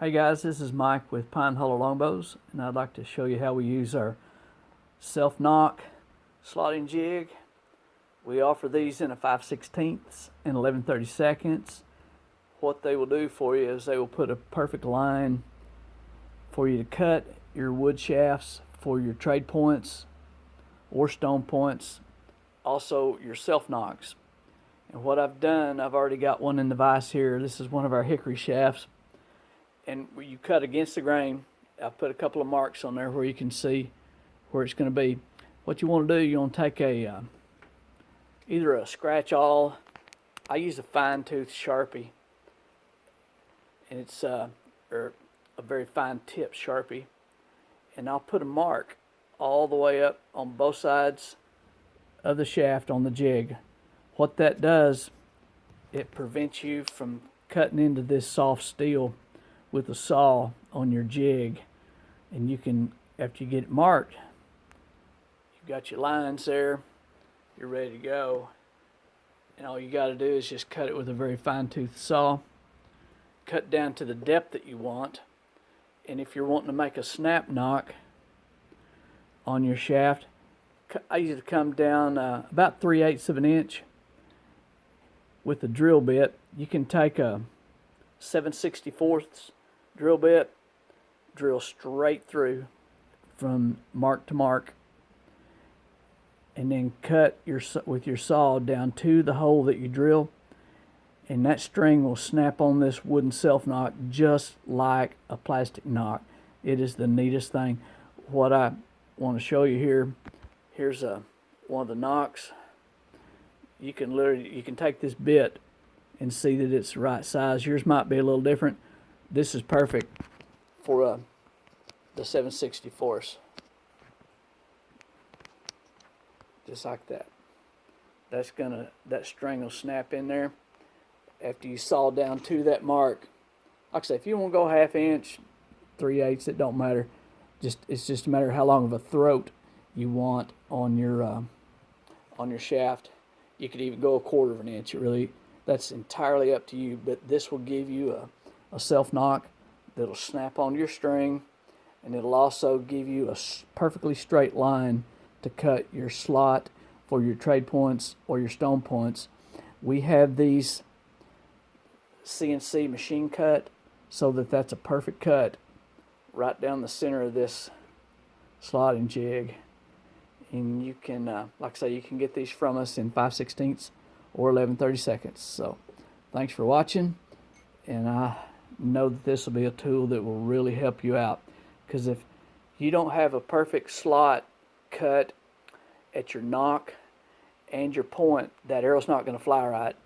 Hey guys, this is Mike with Pine Hollow Longbows, and I'd like to show you how we use our self-nock slotting jig. We offer these in a 5/16 and 11/32. What they will do for you is they will put a perfect line for you to cut your wood shafts for your trade points or stone points, also your self-nocks. And what I've done, I've already got one in the vise here. This is one of our hickory shafts. And you cut against the grain. I've put a couple of marks on there where you can see where it's going to be. What you want to do, you want to take either a scratch awl. I use a fine tooth Sharpie, and it's or a very fine tip Sharpie, and I'll put a mark all the way up on both sides of the shaft on the jig. What that does, it prevents you from cutting into this soft steel with a saw on your jig. And you can, after you get it marked, you've got your lines there, you're ready to go, and all you got to do is just cut it with a very fine tooth saw, cut down to the depth that you want. And if you're wanting to make a snap nock on your shaft, I usually come down about 3/8 of an inch with a drill bit. You can take a 7/64 drill bit, drill straight through from mark to mark, and then cut with your saw down to the hole that you drill, and that string will snap on this wooden self-nock just like a plastic nock. It is the neatest thing. What I want to show you here, here's one of the nocks. You can take this bit and see that it's the right size. Yours might be a little different. This is perfect for the 7/64. Just like that. That string will snap in there after you saw down to that mark. Like I say, if you want to go 1/2 inch, 3/8, it don't matter. It's just a matter of how long of a throat you want on your shaft. You could even go 1/4 of an inch. That's entirely up to you, but this will give you a self-nock that'll snap on your string, and it'll also give you a perfectly straight line to cut your slot for your trade points or your stone points. We have these CNC machine cut so that's a perfect cut right down the center of this slotting jig. And you can, like I say, you can get these from us in 5/16 or 11/32. So thanks for watching, and I know that this will be a tool that will really help you out, because if you don't have a perfect slot cut at your nock and your point, that arrow's not going to fly right.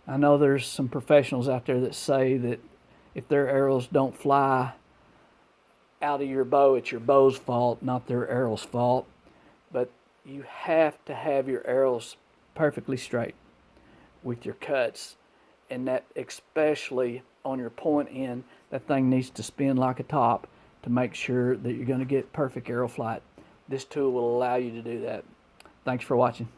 I know there's some professionals out there that say that if their arrows don't fly out of your bow, it's your bow's fault, not their arrow's fault. But you have to have your arrows perfectly straight with your cuts, and that especially on your point end, that thing needs to spin like a top to make sure that you're going to get perfect arrow flight. This tool will allow you to do that. Thanks for watching.